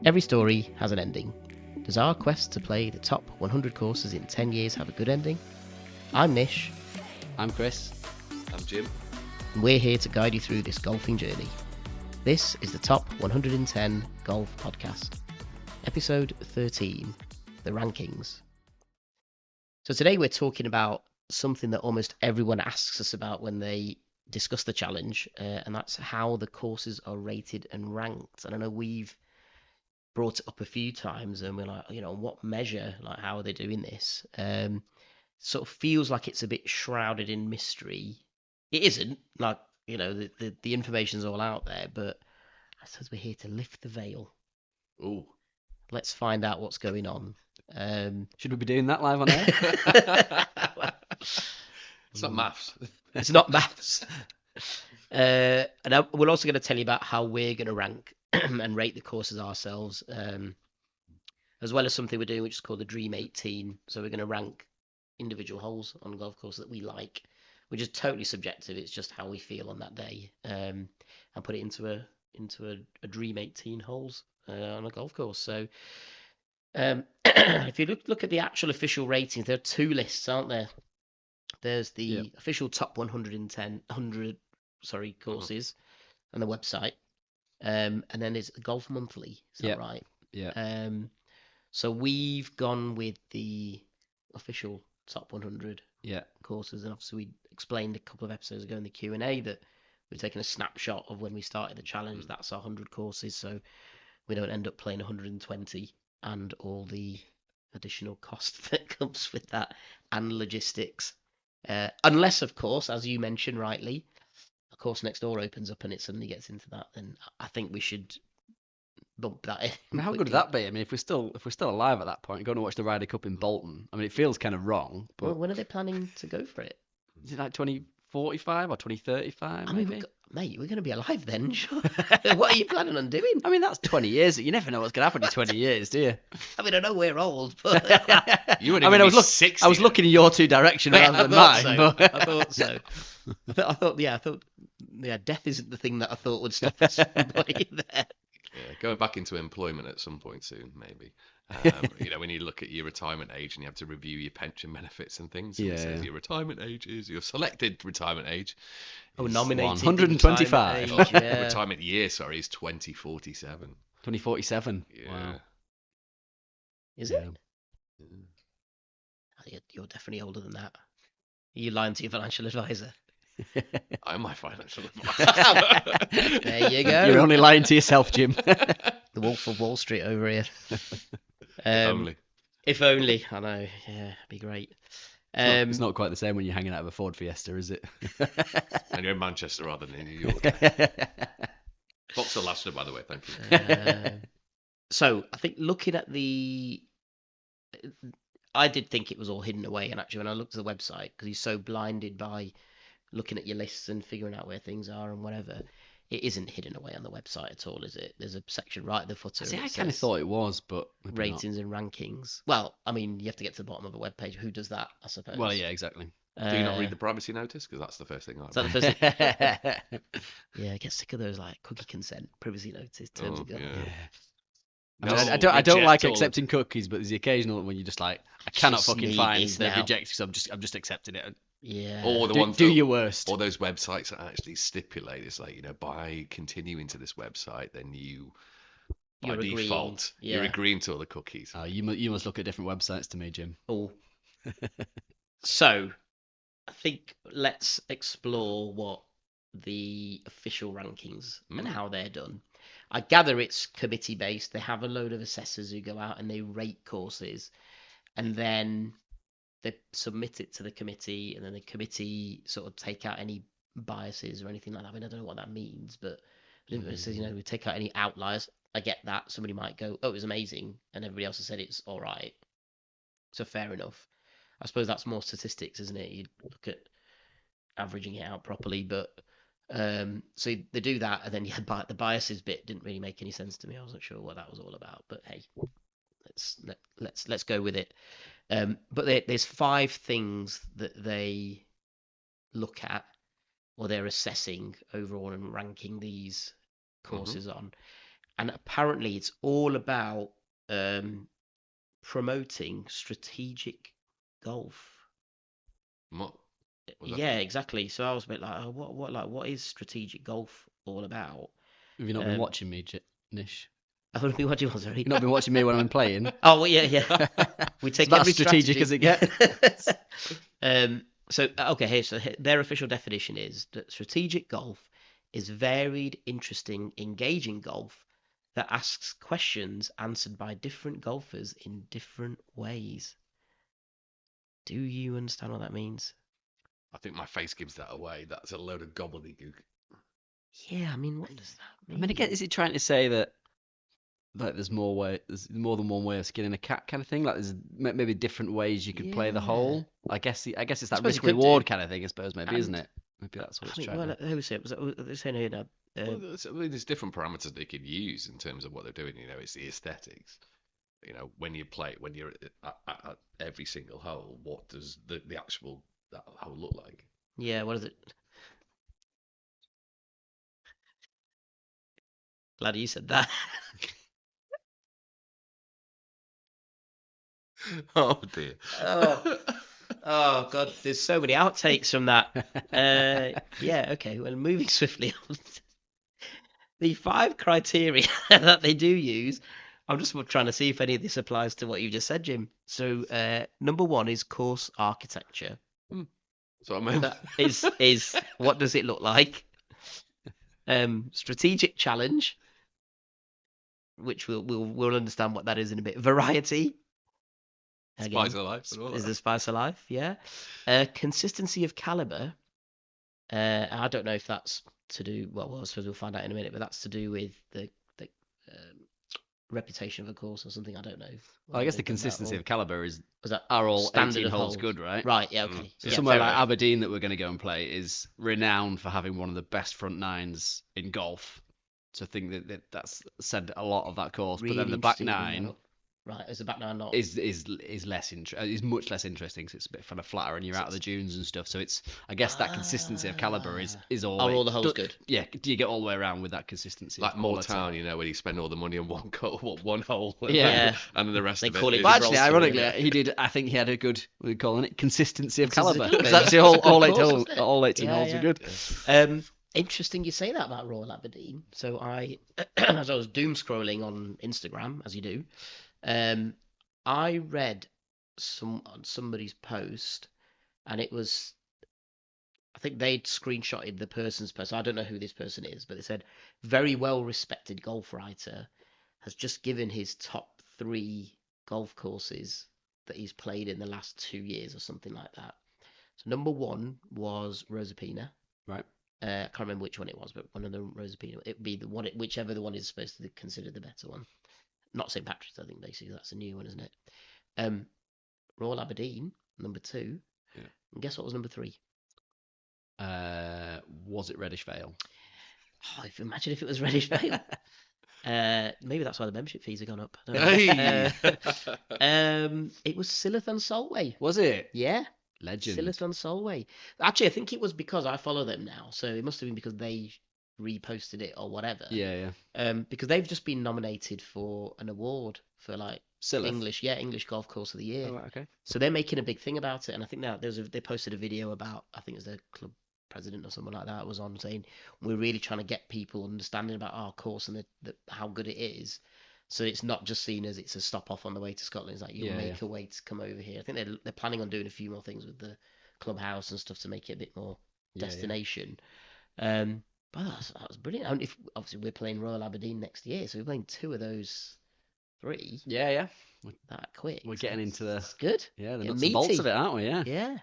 Every story has an ending. Does our quest to play the top 100 courses in 10 years have a good ending? I'm Nish. I'm Chris. I'm Jim. And we're here to guide you through this golfing journey. This is the Top 110 Golf Podcast, episode 13, the rankings. So today we're talking about something that almost everyone asks us about when they discuss the challenge, and that's how the courses are rated and ranked. And I know we've brought it up a few times, and we're like, what measure, like, how are they doing this? Sort of feels like it's a bit shrouded in mystery. It isn't, like, the information's all out there, but I suppose we're here to lift the veil. Ooh. Let's find out what's going on. Should we be doing that live on air? It's not maths. It's not maths. And we're also going to tell you about how we're going to rank and rate the courses ourselves, as well as something we're doing which is called the Dream 18. So we're going to rank individual holes on a golf course that we like, which is totally subjective. It's just how we feel on that day, and put it into a Dream 18 holes on a golf course. So if you look at the actual official ratings, there are two lists, aren't there? There's the official top 100 courses on the website, and then there's Golf Monthly. Is that right? Yeah. So we've gone with the official top 100 courses, and obviously we explained a couple of episodes ago in the Q&A that we've taken a snapshot of when we started the challenge. That's our 100 courses, so we don't end up playing 120 and all the additional cost that comes with that and logistics. Unless, of course, as you mentioned rightly, a course next door opens up and it suddenly gets into that, then I think we should bump that in. I mean, how good would that be? I mean, if we're still alive at that point, going to watch the Ryder Cup in Bolton. I mean, it feels kind of wrong, but Well, when are they planning to go for it? Is it like 2045 or 2035? I mean, maybe? mate, we're going to be alive then, sure. What are you planning on doing? I mean, that's 20 years. You never know what's going to happen in 20 years, do you? I mean, I know we're old, but You would. I mean, I was 60. I was looking in your two direction rather than mine. So. But... I thought so. I thought, death isn't the thing that I thought would stop us from putting there. Yeah, going back into employment at some point soon, maybe. When you look at your retirement age and you have to review your pension benefits and things. And it says your retirement age is your selected retirement age. Nominated 125. Retirement year, sorry, is 2047. 2047. Yeah. Wow. Is it? Yeah. You're definitely older than that. Are you lying to your financial advisor? I'm my financial advisor. There you go. You're only lying to yourself, Jim. The Wolf of Wall Street over here. If only. I know. Yeah, it'd be great. It's not quite the same when you're hanging out of a Ford Fiesta, is it? And you're in Manchester rather than in New York. Vauxhall Laster, by the way. Thank you. So I think looking at I did think it was all hidden away, and actually when I looked at the website, because you're so blinded by looking at your lists and figuring out where things are and whatever, it isn't hidden away on the website at all, is it? There's a section right at the footer. See, I kind of thought it was, but ratings and rankings. Well, I mean, you have to get to the bottom of a web page. Who does that, I suppose? Well, yeah, exactly. Do you not read the privacy notice? Because that's the first thing I read. Is that the first thing? Yeah, I get sick of those, like, cookie consent, privacy notice, terms of government. Yeah. I don't like accepting cookies, but there's the occasional when you're just like, I cannot fucking find the reject, so I'm just accepting it. Yeah. Or the ones do your worst. Or those websites that actually stipulate it's like, by continuing to this website, then you're default, you're agreeing to all the cookies. Oh, you must look at different websites to me, Jim. Oh. So, I think let's explore what the official rankings and how they're done. I gather it's committee based. They have a load of assessors who go out and they rate courses, and then they submit it to the committee, and then the committee sort of take out any biases or anything like that. I mean, I don't know what that means, but it says, we take out any outliers. I get that. Somebody might go, oh, it was amazing, and everybody else has said it's all right. So fair enough. I suppose that's more statistics, isn't it? You look at averaging it out properly, but so they do that, and then the biases bit didn't really make any sense to me. I wasn't sure what that was all about, but hey, let's go with it. But there's 5 things that they look at, or they're assessing overall and ranking these courses on. and apparently it's all about promoting strategic golf. What? Yeah, exactly. So I was a bit like, oh, what is strategic golf all about? Have you not been watching me, Nish? I don't know what you want, sorry. You've not been watching me when I'm playing? Oh, well, yeah. We take it's about every as strategic as it gets. So, okay, so their official definition is that strategic golf is varied, interesting, engaging golf that asks questions answered by different golfers in different ways. Do you understand what that means? I think my face gives that away. That's a load of gobbledygook. Yeah, I mean, what does that mean? I mean, again, is he trying to say that there's more than one way of skinning a cat kind of thing? Like there's maybe different ways you could play the hole. I guess it's that risk reward kind of thing. I suppose maybe, isn't it? Maybe that's what it's trying. Well, who was it? Was it saying here now? There's different parameters they could use in terms of what they're doing. It's the aesthetics. When you're at every single hole, what does the actual that hole look like? Yeah, what is it? Glad you said that. Oh dear. Oh God, there's so many outtakes from that. Yeah, okay. Well, moving swiftly on. The 5 criteria that they do use. I'm just trying to see if any of this applies to what you just said, Jim. So, number 1 is course architecture. So I mean, that is what does it look like? Strategic challenge, which we'll understand what that is in a bit. Variety. Spice of life. Is the spice of life? Yeah. Consistency of caliber. I don't know if that's to do. Well, I suppose we'll find out in a minute. But that's to do with the reputation of a course or something. I don't know. Well, I guess the consistency of caliber are all 18 holes good, right? Right. Yeah. Okay. So somewhere like Aberdeen that we're going to go and play is renowned for having one of the best front nines in golf. So I think that's said a lot of that course. Really, but then the back nine. Right, is the back nine not is much less interesting because it's a bit kind of flatter and you're out of the dunes and stuff. So it's, I guess, that consistency of caliber is all. Are all the holes good? Yeah. Do you get all the way around with that consistency? Like Moortown, where you spend all the money on one hole. Yeah. And then the rest of it. Call it but actually, ironically, he did. I think he had a good. What are we calling it? Consistency of caliber. That's the all 18 holes are good. Interesting you say that about Royal Aberdeen. So as I was doom scrolling on Instagram, as you do. I read somebody's post, and it was, I think they'd screenshotted the person's post. I don't know who this person is, but they said, very well respected golf writer has just given his top 3 golf courses that he's played in the last 2 years or something like that. So number 1 was Rosapina. Right. I can't remember which one it was, but one of the Rosapina. It'd be the one, whichever the one is supposed to be considered the better one. Not St. Patrick's, I think, basically. That's a new one, isn't it? Royal Aberdeen, number 2. Yeah. And guess what was number 3? Was it Reddish Vale? Oh, imagine if it was Reddish Vale. Maybe that's why the membership fees have gone up. Hey! It was Sillerton Solway. Was it? Yeah. Legend. Sillerton Solway. Actually, I think it was because I follow them now. So it must have been because they reposted it or whatever. Yeah. Because they've just been nominated for an award for like English Golf Course of the Year. Oh, right, okay. So they're making a big thing about it, and I think now they posted a video about, I think it was their club president or someone like that was on saying we're really trying to get people understanding about our course and how good it is. So it's not just seen as it's a stop off on the way to Scotland. It's like you'll make a way to come over here. I think they're planning on doing a few more things with the clubhouse and stuff to make it a bit more destination. But that was brilliant. And if obviously we're playing Royal Aberdeen next year, so we're playing 2 of those 3. Yeah. That quick. We're getting into the. It's good. Yeah, the nuts and bolts of it, aren't we? Yeah. Yeah.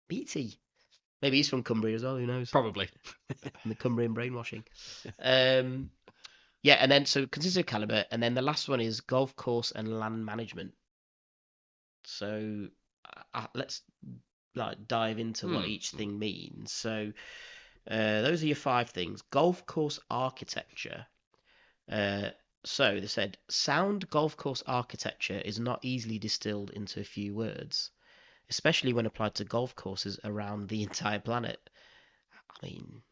Meaty. Maybe he's from Cumbria as well. Who knows? Probably. And the Cumbrian brainwashing. Yeah, and then so consistency of caliber, and then the last one is golf course and land management. So let's dive into what each thing means. So those are your 5 things. Golf course architecture. So they said sound golf course architecture is not easily distilled into a few words, especially when applied to golf courses around the entire planet. I mean,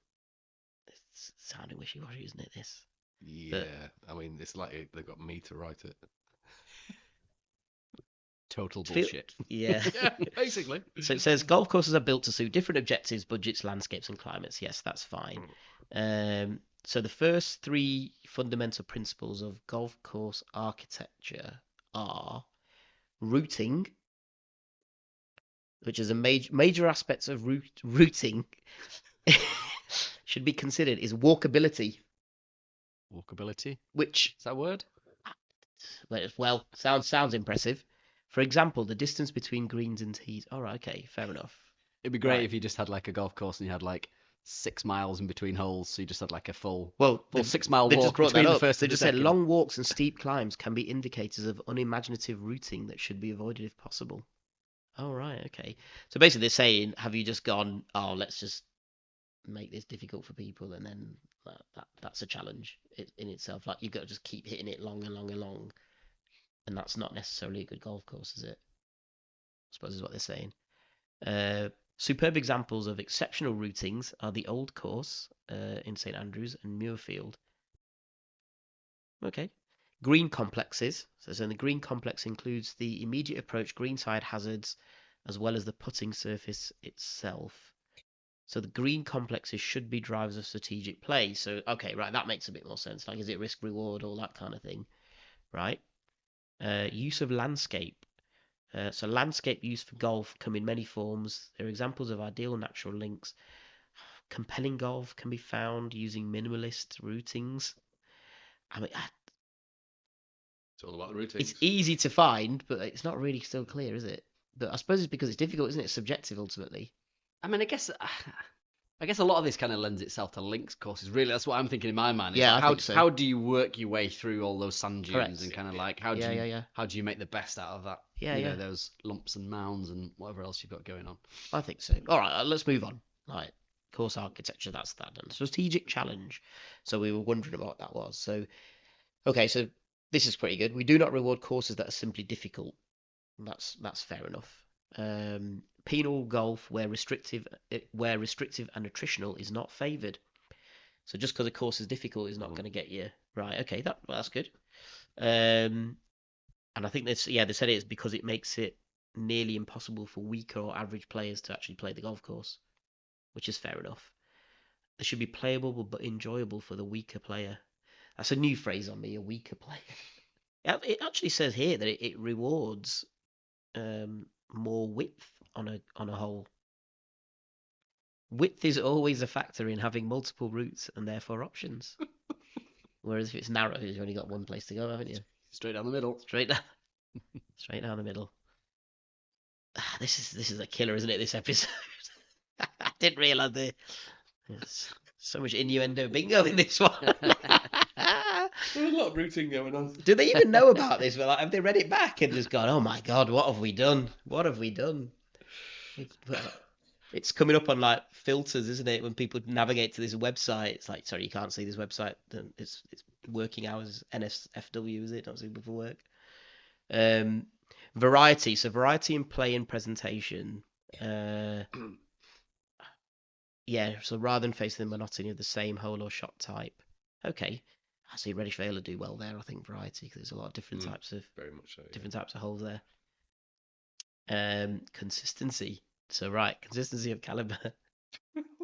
it's sounding wishy-washy, isn't it? This. Yeah, I mean, it's like they've got me to write it. Total bullshit. Yeah. Yeah, basically. So it says golf courses are built to suit different objectives, budgets, landscapes, and climates. Yes, that's fine. So the first three fundamental principles of golf course architecture are routing, which is a major aspects of routing should be considered is walkability, Walkability. which Is that a word? well sounds impressive. For example, the distance between greens and tees. All right, okay, fair enough. It'd be great Right. if you just had like a golf course and you had like 6 miles in between holes, so you just had like a full Well, 6 mile they just walk brought between that the up. first They and the just said second. long walks and steep climbs can be indicators of unimaginative routing that should be avoided if possible. Oh, right, okay. So basically they're saying, have you just gone, oh, let's just make this difficult for people, and then that's a challenge in itself. Like, you've got to just keep hitting it long and long and long, and that's not necessarily a good golf course, is it? I suppose is what they're saying. Superb examples of exceptional routings are the Old Course in St Andrews and Muirfield. Okay. Green complexes. So the green complex includes the immediate approach greenside hazards as well as the putting surface itself. So the green complexes should be drivers of strategic play. So, okay, right, that makes a bit more sense. Like, is it risk reward, all that kind of thing, right? Use of landscape. So landscape use for golf come in many forms. There are examples of ideal natural links. Compelling golf can be found using minimalist routings. I mean, It's all about the routines. it's easy to find, but it's not really still clear, is it? But I suppose it's because it's difficult, isn't it? It's subjective ultimately. I mean, I guess a lot of this kind of lends itself to links courses. Really, that's what I'm thinking in my mind. Yeah, like, I think so. How do you work your way through all those sand dunes Correct. and kind of like how do you make the best out of that? Yeah, you know, yeah. those lumps and mounds and whatever else you've got going on. I think so. All right, let's move on. Right, course architecture, that's that done. Strategic challenge. So we were wondering what that was. So, okay, so this is pretty good. We do not reward courses that are simply difficult. That's fair enough. Penal golf where restrictive and attritional is not favoured. So just because a course is difficult is not going to get you right. Okay, that's good. And I think they said it is because it makes it nearly impossible for weaker or average players to actually play the golf course, which is fair enough. They should be playable but enjoyable for the weaker player. That's a new phrase on me, a weaker player. It actually says here that it rewards more width on a hole. Width is always a factor in having multiple routes and therefore options. Whereas if it's narrow, you've only got one place to go, haven't you? Straight down the middle. Straight down the middle. This is a killer, isn't it? This episode. I didn't realise there's so much innuendo bingo in this one. There's a lot of routing going on. Do they even know about this? Well, have they read it back and just gone, "Oh my God, what have we done? What have we done?" It's coming up on like filters, isn't it? When people navigate to this website, it's like, sorry, you can't see this website. It's working hours, NSFW, is it? Not suitable for work. Variety. So variety in play and presentation. Yeah. So rather than facing the monotony of the same hole or shot type. Okay. I see Reddish Vale do well there. I think variety because there's a lot of different types of very much so, yeah. different types of holes there. Consistency. So right, consistency of caliber.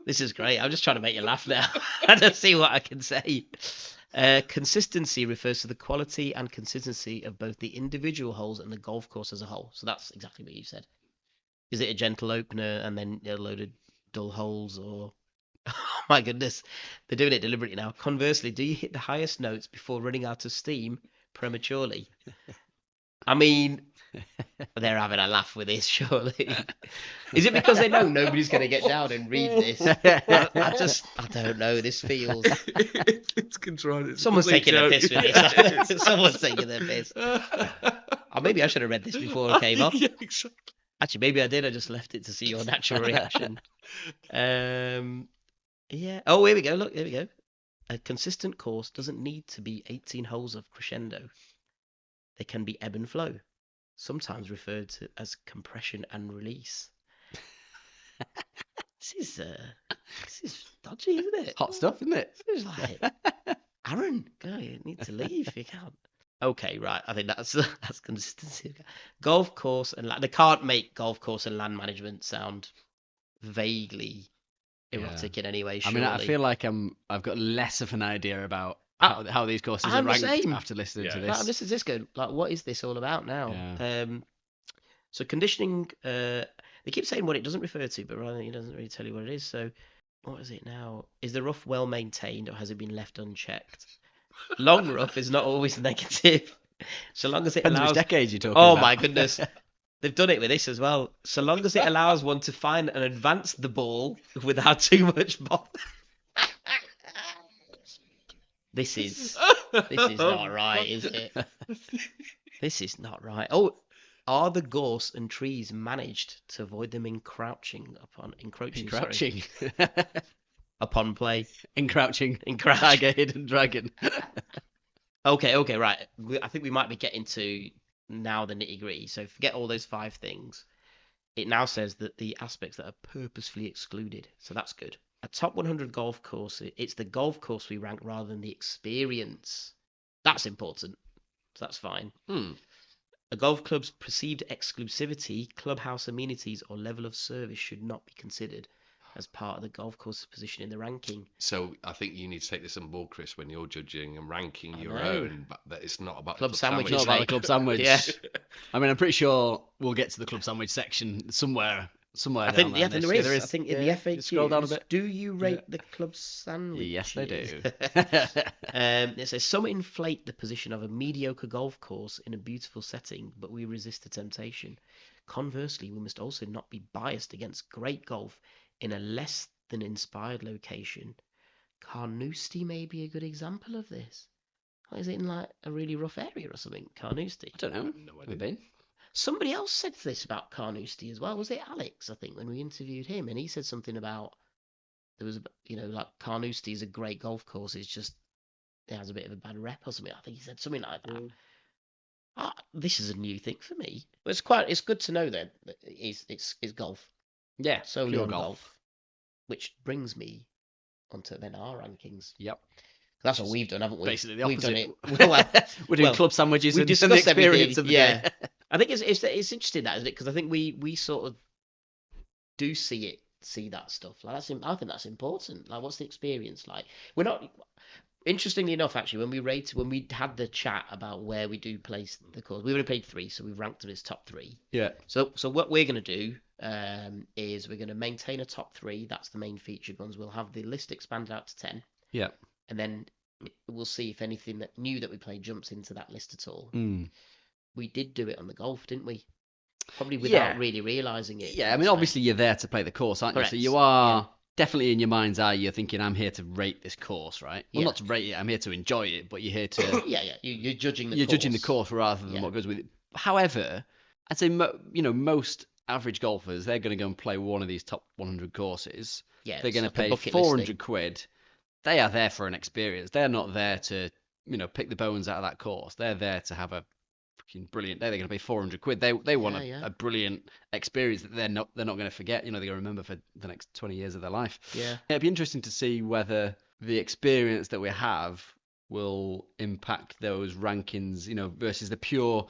This is great. I'm just trying to make you laugh now. I don't see what I can say. Consistency refers to the quality and consistency of both the individual holes and the golf course as a whole. So that's exactly what you said. Is it a gentle opener and then a load of dull holes, or oh my goodness, they're doing it deliberately now. Conversely, do you hit the highest notes before running out of steam prematurely? I mean, they're having a laugh with this, surely. Is it because they know nobody's going to get down and read this? I don't know. This feels. It's contrived. Someone's taking a piss with this. Someone's taking their piss. Or maybe I should have read this before it came off. Yeah, exactly. Actually, maybe I did. I just left it to see your natural reaction. Yeah. Oh, here we go. Look, here we go. A consistent course doesn't need to be 18 holes of crescendo. They can be ebb and flow, sometimes referred to as compression and release. This is dodgy, isn't it? Hot stuff, isn't it? It's like, Aaron, go, you need to leave. You can't. Okay, right. I think that's consistency. Golf course and land. They can't make golf course and land management sound vaguely erotic in any way. I Surely. mean, I feel like I've got less of an idea about how these courses are I'm the ranked same. after listening to Like, this. this good. Like, what is this all about now? Yeah. So conditioning. They keep saying what it doesn't refer to, but rather it doesn't really tell you what it is. So, what is it now? Is the rough well maintained, or has it been left unchecked? Long rough is not always negative, so long as it Depends which allows. decade you're talking Oh about. my goodness. They've done it with this as well. So long as it allows one to find and advance the ball without too much bother. This is not right, is it? This is not right. Oh, are the gorse and trees managed to avoid them encroaching upon play? Encroaching. Encroach. Tiger, hidden dragon. Okay, right. I think we might be getting to now the nitty gritty. So forget all those 5 things. It now says that the aspects that are purposefully excluded. So that's good. A top 100 golf course, it's the golf course we rank rather than the experience. That's important. So that's fine. A golf club's perceived exclusivity, clubhouse amenities, or level of service should not be considered as part of the golf course's position in the ranking. So I think you need to take this on board, Chris, when you're judging and ranking your own. But that it's not about Club the sandwiches, Not about the club sandwich. Yeah. I mean, I'm pretty sure we'll get to the club sandwich section somewhere. I think there is. I think in the FAQ. Scroll down a bit. Do you rate the club sandwich? Yes, they do. It says some inflate the position of a mediocre golf course in a beautiful setting, but we resist the temptation. Conversely, we must also not be biased against great golf in a less than inspired location. Carnoustie may be a good example of this. Is it in like a really rough area or something? Carnoustie. I don't know. No Have been? Somebody else said this about Carnoustie as well. Was it Alex? I think when we interviewed him, and he said something about there was, like Carnoustie is a great golf course. It's just it has a bit of a bad rep or something. I think he said something like that. This is a new thing for me. But it's good to know then that it's golf. Yeah. So pure young golf. Which brings me onto then our rankings. Yep. That's what we've done, haven't we? Basically the We've done opposite. it. Well, We're doing club sandwiches we and the discussed experience everything. of the Yeah. day. I think it's interesting that, isn't it? Because I think we sort of do see that stuff. Like I think that's important. Like, what's the experience like? We're not. Interestingly enough, actually, when we had the chat about where we do place the course, we only played 3, so we've ranked them as top 3. Yeah. So what we're going to do is we're going to maintain a top 3. That's the main featured ones. We'll have the list expanded out to 10. Yeah. And then we'll see if anything that new that we play jumps into that list at all. We did do it on the golf, didn't we? Probably without really realising it. Yeah, I mean, obviously you're there to play the course, aren't Correct. you? So you are definitely in your mind's eye, you're thinking, I'm here to rate this course, right? Well, Yeah. not to rate it, I'm here to enjoy it, but you're here to... Yeah. You're judging the You're course. judging the course rather than what goes with it. However, I'd say, most average golfers, they're going to go and play one of these top 100 courses. Yeah, They're going to it's like a pay bucket 400 listing. quid. They are there for an experience. They're not there to, pick the bones out of that course. They're there to have a fucking brilliant day. They're going to pay 400 quid. They want a brilliant experience that they're not going to forget. They're going to remember for the next 20 years of their life. Yeah. It'd be interesting to see whether the experience that we have will impact those rankings, versus the pure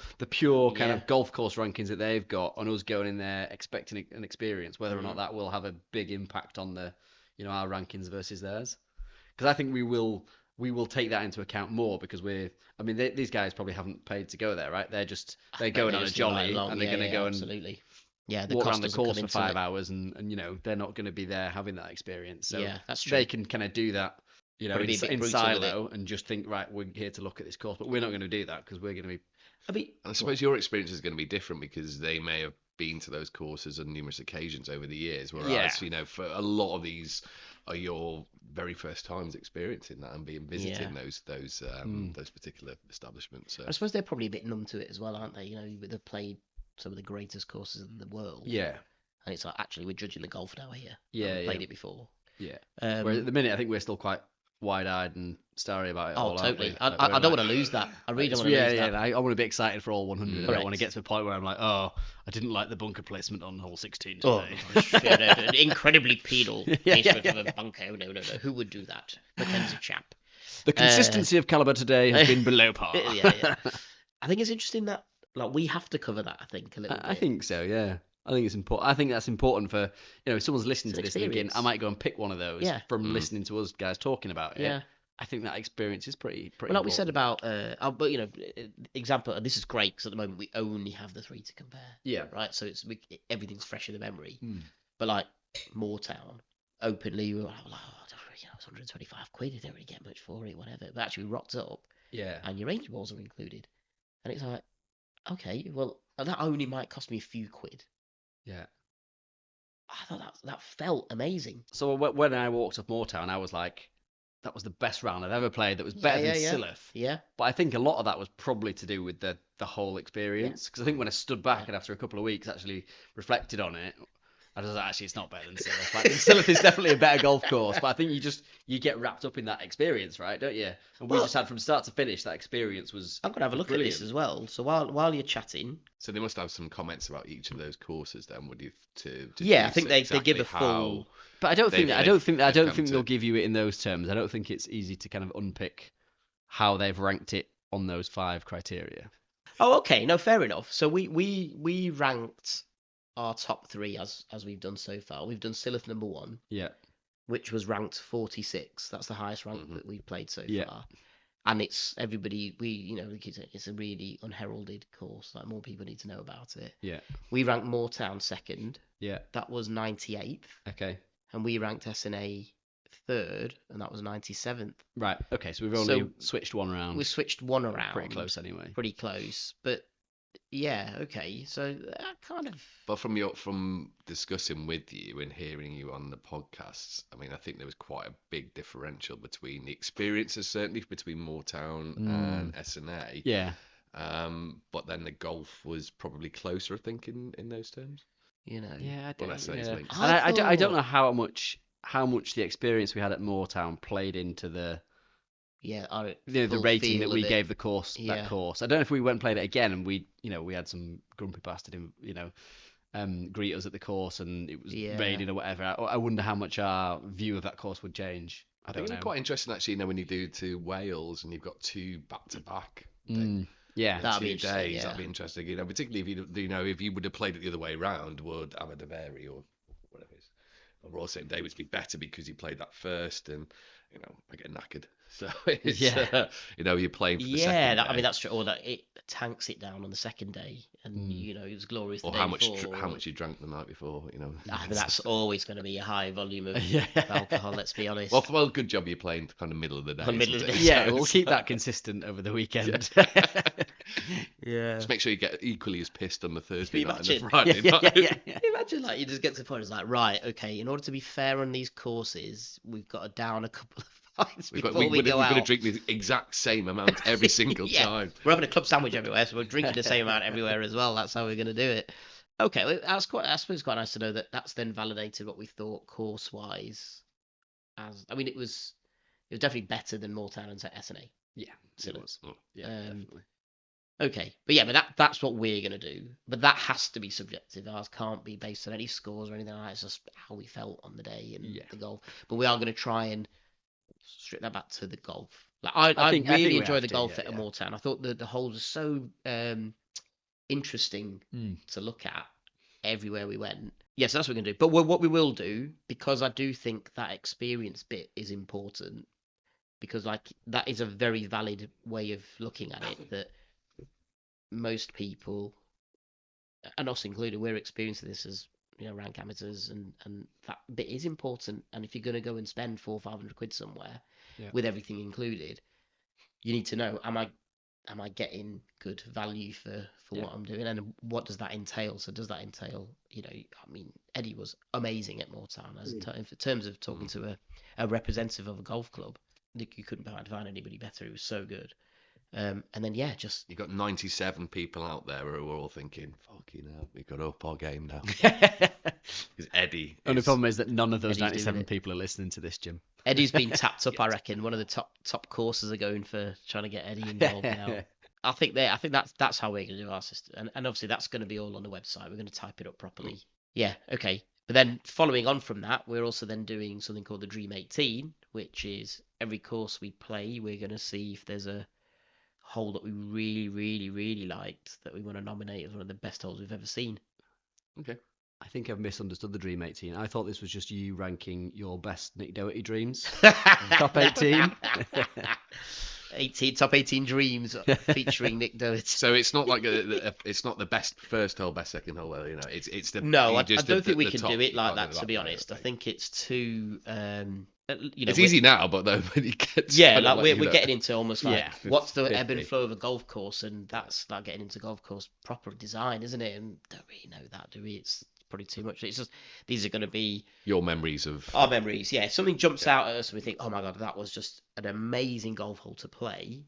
kind of golf course rankings that they've got, on us going in there expecting an experience, whether or not that will have a big impact on the, our rankings versus theirs. Because I think we will take that into account more, because these guys probably haven't paid to go there, right? They're going on a jolly, and they're going to go absolutely. and walk around the course for 5 hours, and they're not going to be there having that experience. So that's true. they can kind of do that, in silo, and just think, right, we're here to look at this course, but we're not going to do that because we're going to be. I suppose your experience is going to be different because they may have been to those courses on numerous occasions over the years, whereas for a lot of these are your very first times experiencing that and visiting those particular establishments. So. I suppose they're probably a bit numb to it as well, aren't they? They've played some of the greatest courses in the world. Yeah. And it's like, actually, we're judging the golf now here. Yeah. We've played it before. Yeah. Whereas at the minute, I think we're still quite wide-eyed and starry about it all. Totally. I don't want to lose that. I really don't want to lose that. I want to be excited for all 100. I don't want to Correct. get to the point where I'm like, I didn't like the bunker placement on hole 16 today. Oh, gosh. Incredibly penal Yeah. placement of a bunker. No. Who would do that? Mackenzie chap. The consistency of caliber today has been below par. Yeah. I think it's interesting that like we have to cover that. I think a little bit. I think so. Yeah. I think it's important. I think that's important for if someone's listening It's to an this thinking, experience. I might go and pick one of those Yeah. from listening to us guys talking about it. Yeah. I think that experience is pretty. Well, like important. we said about, but example, and this is great because at the moment we only have the 3 to compare. Yeah. Right. So everything's fresh in the memory. Mm. But like Moortown, openly, we were like, it's 125 quid. You don't really get much for it, whatever. But actually, we rocked up. Yeah. And your range balls are included, and it's like, okay, well, that only might cost me a few quid. Yeah. I thought that felt amazing. So when I walked up Moortown, I was like, that was the best round I've ever played. That was better than Silith. Yeah. But I think a lot of that was probably to do with the whole experience. Because I think when I stood back and after a couple of weeks actually reflected on it, I was like, actually, it's not better than Silith. Like, Silith is definitely a better golf course, but I think you get wrapped up in that experience, right? Don't you? And we just had from start to finish that experience was. I'm gonna have a look brilliant. at this as well. So while you're chatting, So they must have some comments about each of those courses, then, would you? I think they give a full. But I don't think they've they'll give you it in those terms. I don't think it's easy to kind of unpick how they've ranked it on those 5 criteria. Oh, okay. No, fair enough. So we ranked our top 3 as we've done so far. We've done Silith number 1. Yeah. Which was ranked 46. That's the highest rank that we've played so far. And it's everybody. It's a really unheralded course. Like more people need to know about it. Yeah. We ranked Moortown 2nd. Yeah. That was 98th. Okay. And we ranked SNA 3rd, and that was 97th. Right. Okay. So we've only switched one around. We switched one around. Pretty close anyway. Pretty close, but yeah. Okay. So that kind of. But from discussing with you and hearing you on the podcasts, I mean, I think there was quite a big differential between the experiences, certainly between Moortown and SNA. Yeah. But then the golf was probably closer, I think, in those terms. Yeah, I don't. I don't know how much the experience we had at Moortown played into the the rating that we gave the course. That course. I don't know if we went and played it again and we had some grumpy bastard greet us at the course and it was raining or whatever. I wonder how much our view of that course would change. I don't know. It's quite interesting actually. When you do to Wales and you've got 2 back-to-back. Yeah, that'd be interesting. That'd be interesting. Particularly if you would have played it the other way around, would Aberdeen or whatever it is, or Royal St David's be better because you played that first, and I get knackered. So it's, you're playing for the second day. I mean that's true. Or that it tanks it down on the second day, and it was glorious. Or how much you drank the night before. I mean, that's always going to be a high volume of alcohol. Let's be honest. Well, good job you're playing kind of middle of the day. Yeah, we'll keep that consistent over the weekend. Yeah. Just make sure you get equally as pissed on the Thursday night and the Friday night. Imagine you just get to the point. It's like, right, okay. In order to be fair on these courses, we've got to down a couple of. We're going to drink the exact same amount every single time. We're having a club sandwich everywhere, so we're drinking the same amount everywhere as well. That's how we're going to do it. Okay, well, I suppose it's quite nice to know that that's then validated what we thought course-wise. It was definitely better than Moortown and SNA. Yeah, it was. Definitely. Okay, but that's what we're going to do. But that has to be subjective. Ours can't be based on any scores or anything like that. It's just how we felt on the day and the golf. But we are going to try and strip that back to the golf. I really enjoyed the golf at Moortown. I thought the holes were so interesting to look at everywhere we went. Yes, that's what we're going to do. But what we will do, because I do think that experience bit is important, because that is a very valid way of looking at it, that most people, and us included, we're experiencing this as rank amateurs, and that bit is important. And if you're going to go and spend 400 or 500 quid somewhere with everything included, you need to know, am I getting good value for what I'm doing, and what does that entail? So does that entail, Eddie was amazing at Moortown in terms of talking to a representative of a golf club. You couldn't find anybody better. He was so good. And then just you got 97 people out there who are all thinking, "Fucking hell, we've got to up our game now." Because Eddie. Only problem is that none of those 97 people are listening to this, Jim. Eddie's been tapped up, I reckon. One of the top courses are going for trying to get Eddie involved now. I think that's how we're going to do our system, and obviously that's going to be all on the website. We're going to type it up properly. Yeah, okay. But then following on from that, we're also then doing something called the Dream 18, which is every course we play, we're going to see if there's a hole that we really, really, really liked that we want to nominate as one of the best holes we've ever seen. Okay. I think I've misunderstood the Dream 18. I thought this was just you ranking your best Nick Doherty dreams. Top 18. Top 18 dreams featuring Nick Doherty. So it's not like it's not the best first hole, best second hole. It's the no. I just don't think we the can top. do it You like can't that. do To be right, honest, I right. think it's too. It's easy now, but though when you get to yeah, kind of like we're getting into almost like Yeah, what's the 50. ebb and flow of a golf course, and that's like getting into golf course proper design, isn't it? And don't really know that, do we? It's probably too much. It's just these are going to be your memories of our memories. Yeah, if something jumps out at us and we think, oh my god, that was just an amazing golf hole to play,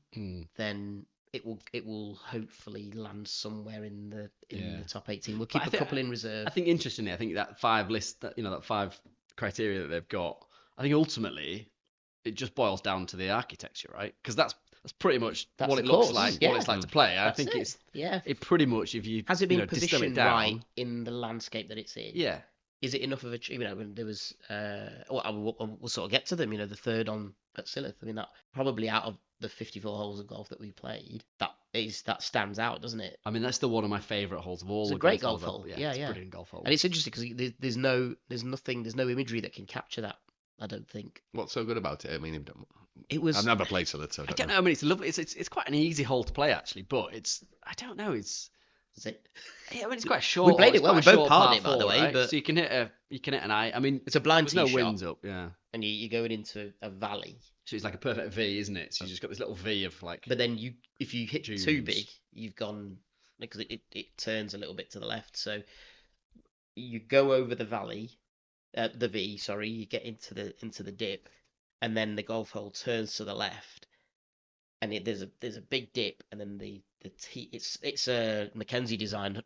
then it will hopefully land somewhere in the top 18. We'll keep a couple in reserve. I think interestingly, I think that 5 list, that 5 criteria that they've got, I think ultimately it just boils down to the architecture, right? Because that's pretty much what it looks like, what it's like to play. I think it pretty much, if you has it been distill it positioned down, right in the landscape that it's in? Yeah. Is it enough of a, when there was, we'll sort of get to them, the third on at Silloth. I mean, that probably out of the 54 holes of golf that we played, that stands out, doesn't it? I mean, that's still one of my favourite holes of all. It's a great golf hole. Yeah, it's a brilliant golf hole. And it's interesting because there's no imagery that can capture that. I don't think. What's so good about it? I mean, I've never played Silloth, so I don't know. I mean, it's lovely. It's quite an easy hole to play actually, but I don't know. Is it? Yeah, I mean, it's quite short. We played it well. We both parred it, by the way. Right? But so you can hit an eye. I mean, it's a blind tee no shot, winds up. Yeah. And you're going into a valley. So it's like a perfect V, isn't it? So you just got this little V of like. But then if you hit too big, you've gone, because it turns a little bit to the left. So you go over the valley, the V. Sorry, you get into the dip, and then the golf hole turns to the left, and there's a big dip, and then the tee. It's a Mackenzie design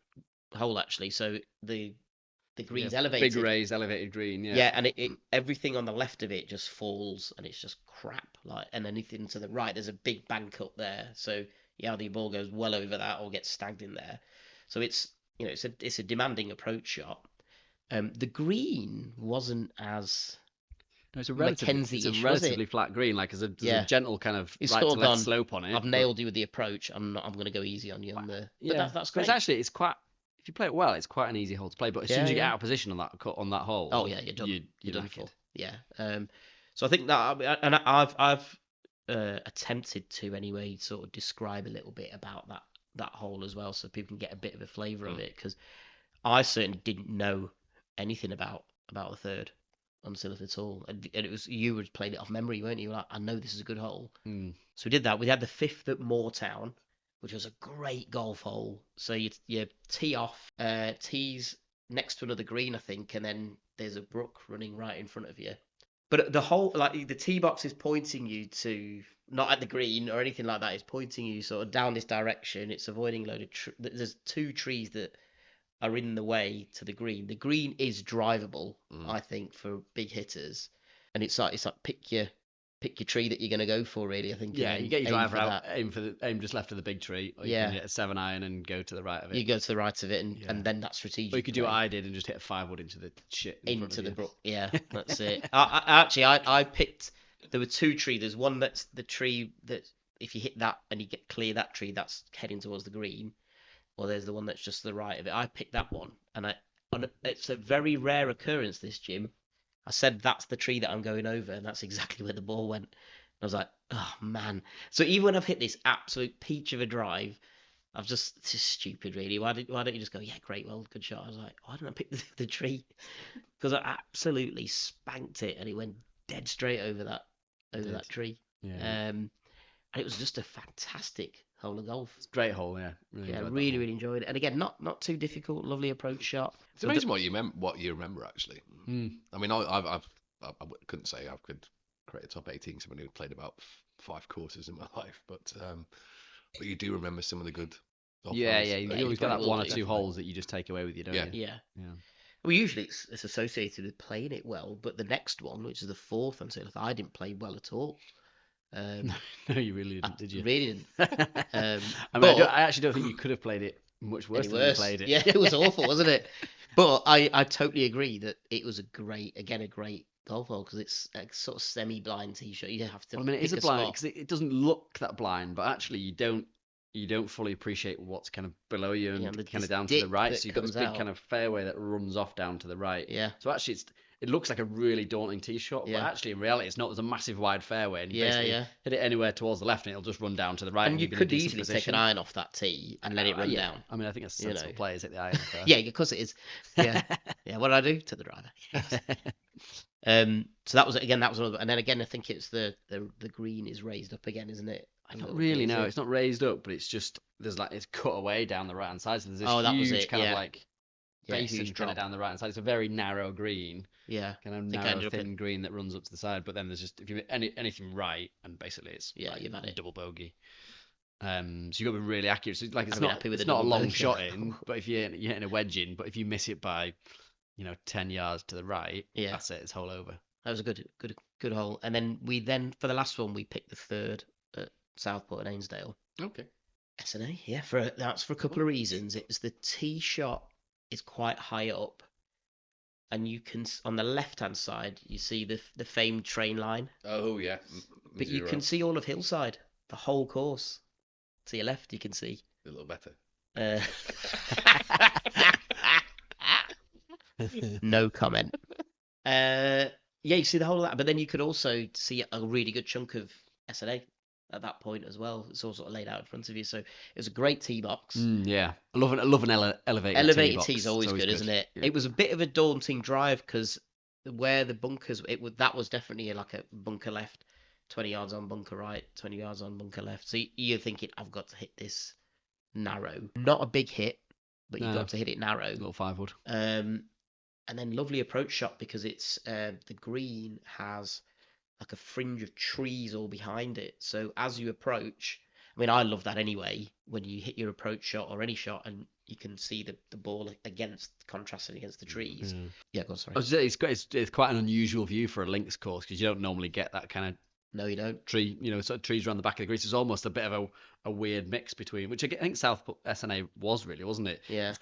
hole actually. So the green's elevated, big raised elevated green. Yeah. Yeah, and everything on the left of it just falls, and it's just crap. And anything to the right, there's a big bank up there. So the ball goes well over that or gets snagged in there. So it's a demanding approach shot. The green wasn't as it's a relatively flat green. Like there's a gentle kind of it's right sort to of left slope on it. I've nailed you with the approach. I'm going to go easy on you on the. Yeah, but that's great. It's quite. If you play it well, it's quite an easy hole to play. But as soon as you get out of position on that hole, oh yeah, you're done. You're done for. It. Yeah. So I think that, and I've attempted to anyway sort of describe a little bit about that hole as well, so people can get a bit of a flavour of it, because I certainly didn't know anything about the third on Silloth at all, and it was you were playing it off memory, weren't you? Like, I know this is a good hole. So we did that. We had the 5th at Moortown, which was a great golf hole. So you tee off, tees next to another green, I think, and then there's a brook running right in front of you. But the whole, like, the tee box is pointing you to, not at the green or anything like that, it's pointing you sort of down this direction. It's avoiding a load of there's 2 trees that are in the way to the green. The green is drivable, I think, for big hitters. And it's like pick your tree that you're going to go for, really, I think. Yeah, you get your driver out, aim just left of the big tree, or you can hit a 7-iron and go to the right of it. You go to the right of it, and then that's strategic. Or you could do what I did and just hit a 5-wood into the shit. Into the brook. Yeah, that's it. I picked, there were 2 trees. There's one that's the tree that if you hit that and you get clear that tree, that's heading towards the green. Or there's the one that's just to the right of it. I picked that one, and it's a very rare occurrence, this, Jim. I said that's the tree that I'm going over, and that's exactly where the ball went. I was like, oh man. So even when I've hit this absolute peach of a drive, it's just stupid, really. Why don't you just go, yeah, great, well, good shot. I was like, why didn't I pick the tree? Because I absolutely spanked it, and it went dead straight over that tree. Yeah. And it was just a fantastic hole of golf. It's a great hole, yeah. Really enjoyed it. And again, not too difficult, lovely approach shot. It's amazing what you remember actually. I mean, I couldn't say I could create a top 18, someone who played about 5 courses in my life, but you do remember some of the good. Yeah, you always got that 1 or 2 holes that you just take away with you, don't you? Yeah. Well, usually it's associated with playing it well, but the next one, which is the 4th, I didn't play well at all. No, you really didn't, did you? Really didn't. I actually don't think you could have played it much worse than you played it. Yeah, it was awful, wasn't it? But I totally agree that it was a great golf hole because it's a sort of semi-blind tee shot. You have to. Well, I mean, it is pick a blind spot. because it doesn't look that blind, but actually you don't fully appreciate what's kind of below you and Yeah, kind this of down to the dip right. that So you've got this comes big out. kind of fairway that runs off down to the right. Yeah. So actually, it looks like a really daunting tee shot, but Yeah. actually in reality, it's not. There's a massive wide fairway, and you Yeah, basically yeah. hit it anywhere towards the left, and it'll just run down to the right. And you you'll be in a could decent easily take position. an iron off that tee and let it run Yeah. down. I mean, I think that's You sensible know. players hit the iron first. Yeah, of course it is. Yeah. Yeah. What did I do to the driver? So that was again. That was another. And then again, I think it's the green is raised up again, isn't it? Not really. No, it's not raised up, but it's just it's cut away down the right hand side. So there's this huge kind of like basin kind of down the right hand side. It's a very narrow green. Yeah. Kind of narrow, thin green that runs up to the side. But then there's just if you hit anything right, and basically it's you've had it. Double bogey. So you've got to be really accurate. So like it's not happy with it's the not a double long bogey. shot in, but if you're hitting a wedge in, but if you miss it by 10 yards to the right, that's it. It's hole over. That was a good hole. And then for the last one we picked the third at Southport and Ainsdale. Okay. SNA, yeah. That's for a couple of reasons. It was the tee shot is quite high up, and you can on the left hand side you see the famed train line. Oh yeah. But you can see all of Hillside, the whole course. To your left, you can see. A little better. No comment. Yeah, you see the whole of that, but then you could also see a really good chunk of SNA at that point as well. It's all sort of laid out in front of you, so it was a great tee box. Yeah, I love an elevated Elevated tee tee is always good, isn't it? Yeah. It was a bit of a daunting drive because where the bunkers, that was definitely like a bunker left, 20 yards on bunker right, 20 yards on bunker left. So you're thinking, I've got to hit this narrow. Not a big hit, but you've got to hit it narrow. Little 5-wood. And then lovely approach shot because it's the green has like a fringe of trees all behind it. So as you approach, I mean, I love that anyway, when you hit your approach shot or any shot and you can see the ball contrasting against the trees. Yeah, go on, sorry. I was gonna say, it's quite an unusual view for a links course because you don't normally get that kind of No, you don't. tree, sort of trees around the back of the greens. It's almost a bit of a weird mix between, which I think Southport SNA was really, wasn't it? Yeah.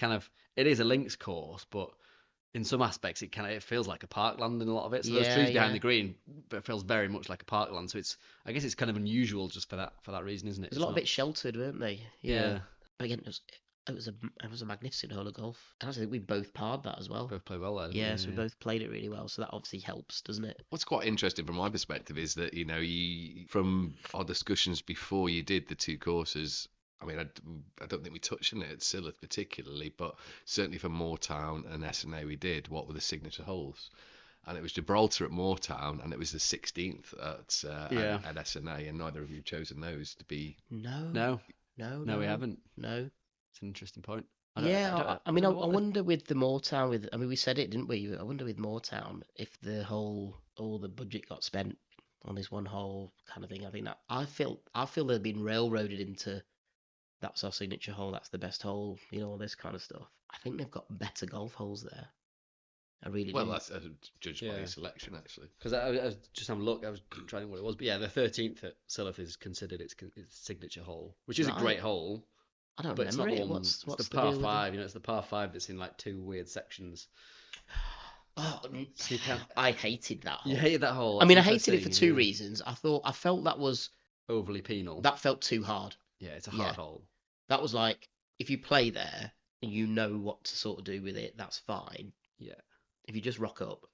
It is a links course, but in some aspects it feels like a parkland in a lot of it. So there's trees behind the green, but it feels very much like a parkland. So I guess it's kind of unusual just for that reason, isn't it? There's a lot of it sheltered, weren't they? Yeah. But again, it was a magnificent hole of golf. And I think we both parred that as well. Both played well there. Yeah, so we both played it really well. So that obviously helps, doesn't it? What's quite interesting from my perspective is that from our discussions before you did the two courses. I mean, I don't think we touched on it at Sillith particularly, but certainly for Moortown and SNA we did. What were the signature holes? And it was Gibraltar at Moortown, and it was the 16th at SNA, and neither of you have chosen those to be. No, we haven't. No, it's an interesting point. I wonder with the Moortown. We said it, didn't we? I wonder with Moortown if all the budget got spent on this one hole kind of thing. I think that I feel they've been railroaded into. That's our signature hole. That's the best hole. All this kind of stuff. I think they've got better golf holes there. I really do. Well, that's judged by your selection, actually. Because I was just having a look. I was trying to think what it was. But yeah, the 13th at Sillith is considered its signature hole, which is a great hole. I don't but remember it's it. not What's the par 5. It's the par 5 that's in like two weird sections. Oh, I hated that hole. You hated that hole. I hated it for two reasons. I felt that was overly penal. That felt too hard. Yeah, it's a hard hole. That was like, if you play there and you know what to sort of do with it, that's fine. Yeah. If you just rock up,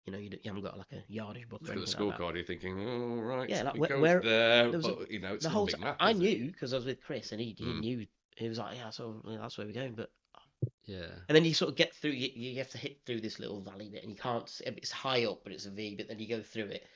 you haven't got like a yardage book or anything the scorecard, like you're thinking, oh, right, yeah, like where there, was but, it's the not whole a big map, I knew because I was with Chris and he knew. He was like, yeah, so that's where we're going, but yeah. And then you sort of get through. You have to hit through this little valley bit, and you can't. It's high up, but it's a V. But then you go through it,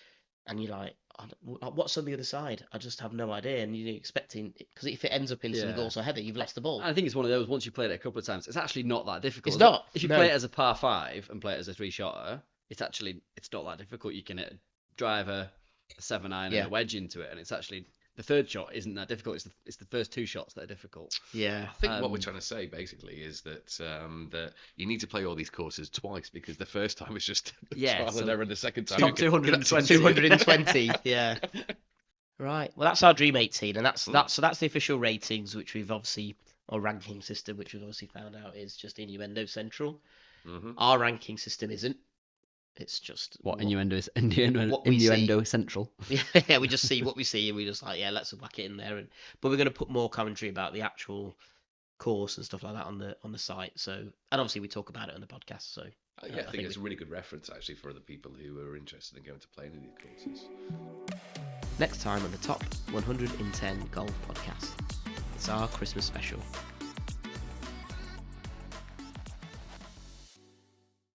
and you're like, what's on the other side? I just have no idea. And you're expecting, because if it ends up in some gorse or heather, you've lost the ball. I think it's one of those. Once you played it a couple of times, it's actually not that difficult. It's not. If you play it as a par 5 and play it as a 3-shotter, it's not that difficult. You can hit a driver, a 7-iron, and a wedge into it, and it's actually. The third shot isn't that difficult. It's the first two shots that are difficult. Yeah, I think what we're trying to say basically is that that you need to play all these courses twice because the first time is just trial and error, and the second time top 220. Yeah. Right. Well, that's our Dream 18, and that's the official ratings, which we've obviously, or ranking system, which we've obviously found out is just innuendo central. Mm-hmm. Our ranking system isn't. It's just what innuendo is innuendo central. Yeah, we just see what we see, and we just like, yeah, let's whack it in there. But we're going to put more commentary about the actual course and stuff like that on the site. So, and obviously we talk about it on the podcast. So I think it's a really good reference actually for the people who are interested in going to play any of these courses. Next time on the Top 110 Golf Podcast, it's our Christmas special.